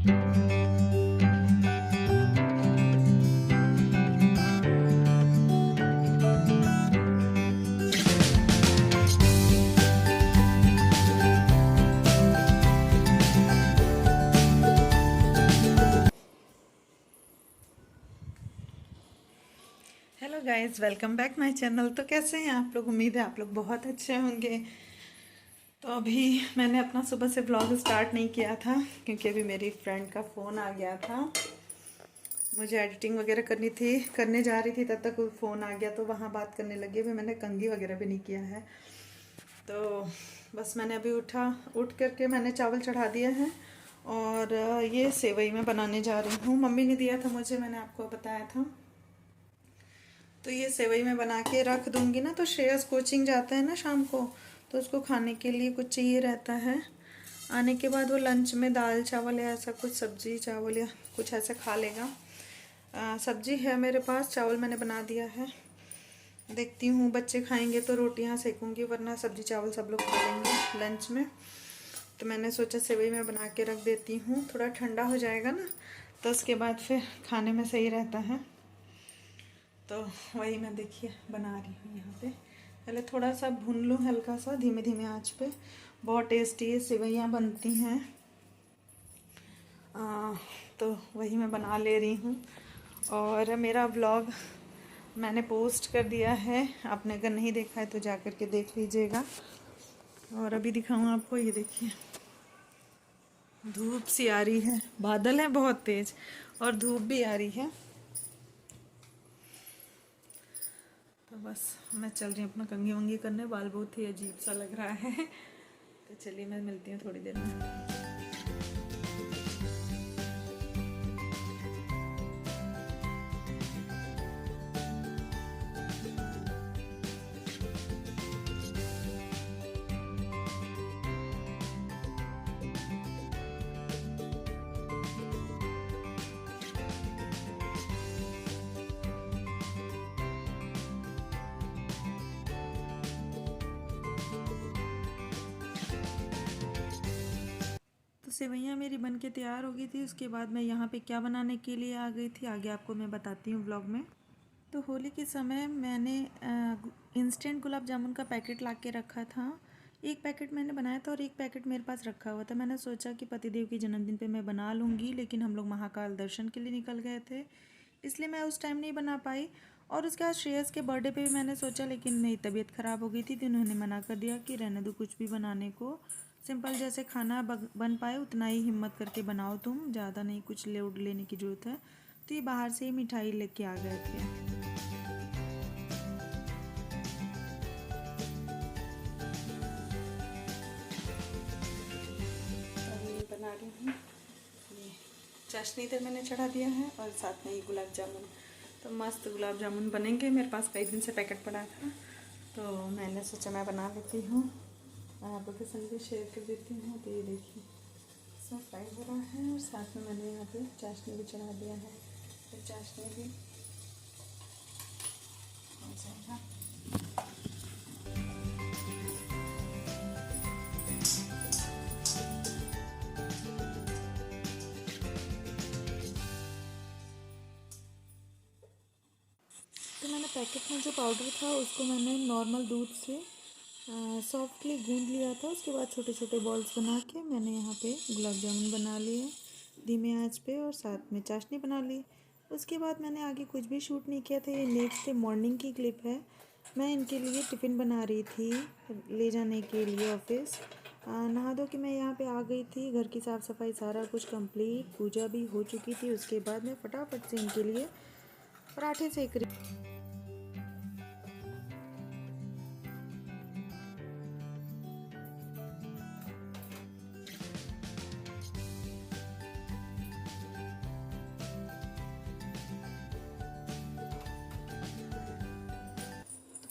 Hello guys, welcome back my channel. तो कैसे हैं आप लोग? उम्मीद है आप लोग बहुत अच्छे होंगे। तो अभी मैंने अपना सुबह से व्लॉग स्टार्ट नहीं किया था क्योंकि अभी मेरी फ्रेंड का फ़ोन आ गया था। मुझे एडिटिंग वगैरह करनी थी, करने जा रही थी, तब तक फ़ोन आ गया तो वहाँ बात करने लगी। अभी मैंने कंघी वगैरह भी नहीं किया है। तो बस मैंने अभी उठ करके मैंने चावल चढ़ा दिए हैं और ये सेवई मैं बनाने जा रही हूँ। मम्मी ने दिया था मुझे, मैंने आपको बताया था। तो ये सेवई मैं बना के रख दूंगी ना, तो श्रेयस कोचिंग जाता है ना शाम को, तो उसको खाने के लिए कुछ चाहिए रहता है। आने के बाद वो लंच में दाल चावल या ऐसा कुछ, सब्जी चावल या कुछ ऐसा खा लेगा। सब्जी है मेरे पास, चावल मैंने बना दिया है। देखती हूँ बच्चे खाएंगे तो रोटियाँ सेकूंगी, वरना सब्जी चावल सब लोग खा लेंगे लंच में। तो मैंने सोचा सेवई मैं बना के रख देती हूँ, थोड़ा ठंडा हो जाएगा ना तो उसके बाद फिर खाने में सही रहता है। तो वही मैं देखिए बना रही हूँ यहाँ पे। पहले थोड़ा सा भून लूँ हल्का सा धीमे धीमे आंच पे। बहुत टेस्टी ये सेवइयाँ बनती हैं। तो वही मैं बना ले रही हूँ। और मेरा व्लॉग मैंने पोस्ट कर दिया है, आपने अगर नहीं देखा है तो जा कर के देख लीजिएगा। और अभी दिखाऊँ आपको, ये देखिए धूप सी आ रही है, बादल है बहुत तेज और धूप भी आ रही है। तो बस मैं चल रही हूँ अपना कंघी वंगी करने। बाल बहुत ही अजीब सा लग रहा है। तो चलिए मैं मिलती हूँ थोड़ी देर में। तो सेवइयाँ मेरी बन के तैयार हो गई थी। उसके बाद मैं यहाँ पे क्या बनाने के लिए आ गई थी, आगे आपको मैं बताती हूँ व्लॉग में। तो होली के समय मैंने इंस्टेंट गुलाब जामुन का पैकेट ला के रखा था। एक पैकेट मैंने बनाया था और एक पैकेट मेरे पास रखा हुआ था। मैंने सोचा कि पतिदेव के जन्मदिन पे मैं बना लूँगी, लेकिन हम लोग महाकाल दर्शन के लिए निकल गए थे, इसलिए मैं उस टाइम नहीं बना पाई। और उसके बाद श्रेयस के बर्थडे पे भी मैंने सोचा, लेकिन मेरी तबीयत ख़राब हो गई थी तो उन्होंने मना कर दिया कि रहने दो कुछ भी बनाने को। सिंपल जैसे खाना बन पाए उतना ही हिम्मत करके बनाओ, तुम ज़्यादा नहीं कुछ लोड लेने की ज़रूरत है। तो ये बाहर से ही मिठाई लेके आ गए थे। अभी बना रही हूँ ये चाशनी, इधर मैंने चढ़ा दिया है और साथ में ये गुलाब जामुन। तो मस्त गुलाब जामुन बनेंगे। मेरे पास कई दिन से पैकेट पड़ा था तो मैंने सोचा मैं बना लेती हूँ, आप लोग के संग भी शेयर कर देती हूँ। तो ये देखिए इसमें फ्राई हो रहा है और साथ में मैंने यहाँ पे चाशनी भी चढ़ा दिया है। तो चाशनी भी हो जाएगा। तो मैंने पैकेट में जो पाउडर था उसको मैंने नॉर्मल दूध से सॉफ्टली गूंद लिया था। उसके बाद छोटे छोटे बॉल्स बना के मैंने यहाँ पे गुलाब जामुन बना लिए धीमे आंच पे, और साथ में चाशनी बना ली। उसके बाद मैंने आगे कुछ भी शूट नहीं किया था। ये नेक्स्ट डे मॉर्निंग की क्लिप है। मैं इनके लिए टिफ़िन बना रही थी ले जाने के लिए ऑफिस। नहा धो के मैं यहाँ पे आ गई थी। घर की साफ़ सफाई सारा कुछ कंप्लीट, पूजा भी हो चुकी थी। उसके बाद मैं फटाफट से इनके लिए पराठे सेक रही।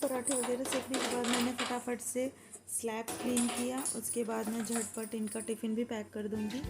पराठे वगैरह सेकने के बाद मैंने फटाफट से स्लैब क्लीन किया। उसके बाद मैं झटपट इनका टिफ़िन भी पैक कर दूंगी।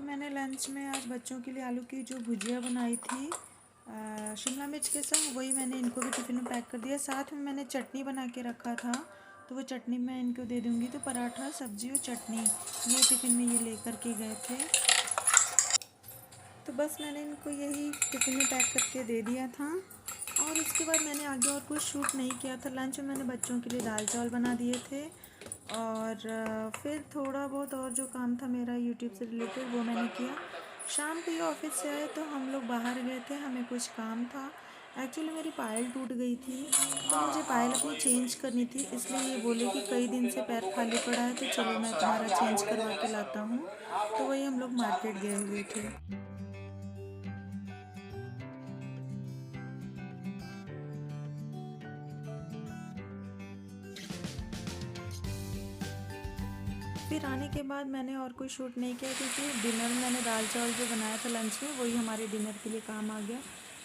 मैंने लंच में आज बच्चों के लिए आलू की जो भुजिया बनाई थी शिमला मिर्च के संग, वही मैंने इनको भी टिफ़िन में पैक कर दिया। साथ में मैंने चटनी बना के रखा था, तो वो चटनी मैं इनको दे दूँगी। तो पराठा, सब्ज़ी और चटनी ये टिफ़िन में ये लेकर के गए थे। तो बस मैंने इनको यही टिफ़िन में पैक करके दे दिया था और उसके बाद मैंने आगे और कुछ शूट नहीं किया था। लंच में मैंने बच्चों के लिए दाल चावल बना दिए थे और फिर थोड़ा बहुत और जो काम था मेरा यूट्यूब से रिलेटेड वो मैंने किया। शाम को ये ऑफिस से आए तो हम लोग बाहर गए थे, हमें कुछ काम था। एक्चुअली मेरी पायल टूट गई थी तो मुझे पायल अपनी चेंज करनी थी, इसलिए ये बोले कि कई दिन से पैर खाली पड़ा है तो चलो मैं तुम्हारा चेंज करवा के लाता हूँ। तो वही हम लोग मार्केट गए हुए थे। फिर आने के बाद मैंने और कोई शूट नहीं किया क्योंकि डिनर में मैंने दाल चावल जो बनाया था लंच में वही हमारे डिनर के लिए काम आ गया।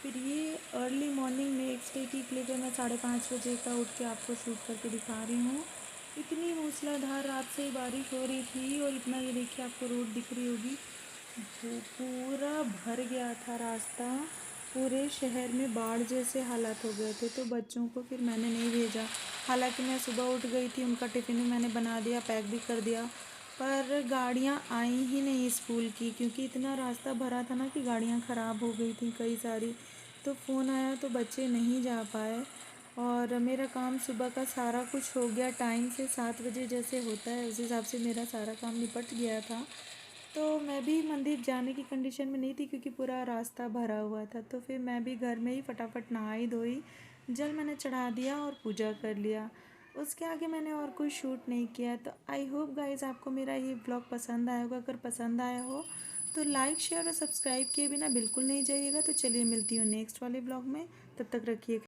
फिर ये अर्ली मॉर्निंग नेक्स्ट डे की क्लिप है, मैं 5:30 बजे का उठ के आपको शूट करके दिखा रही हूँ। इतनी मूसलाधार रात से ही बारिश हो रही थी और इतना ये देखिए आपको रोड दिख रही होगी, पूरा भर गया था रास्ता। पूरे शहर में बाढ़ जैसे हालात हो गए थे। तो बच्चों को फिर मैंने नहीं भेजा, हालांकि मैं सुबह उठ गई थी, उनका टिफ़िन भी मैंने बना दिया, पैक भी कर दिया, पर गाड़ियाँ आई ही नहीं स्कूल की क्योंकि इतना रास्ता भरा था ना कि गाड़ियाँ ख़राब हो गई थी कई सारी। तो फ़ोन आया तो बच्चे नहीं जा पाए और मेरा काम सुबह का सारा कुछ हो गया टाइम से। 7 बजे जैसे होता है उस हिसाब से मेरा सारा काम निपट गया था। तो मैं भी मंदिर जाने की कंडीशन में नहीं थी क्योंकि पूरा रास्ता भरा हुआ था। तो फिर मैं भी घर में ही फटाफट नहाई धोई, जल मैंने चढ़ा दिया और पूजा कर लिया। उसके आगे मैंने और कोई शूट नहीं किया। तो आई होप गाइज़ आपको मेरा ये ब्लॉग पसंद आया होगा। अगर पसंद आया हो तो लाइक, शेयर और सब्सक्राइब किए बिना बिल्कुल नहीं जाइएगा। तो चलिए मिलती हूँ नेक्स्ट वाले ब्लॉग में, तब तक रखिए।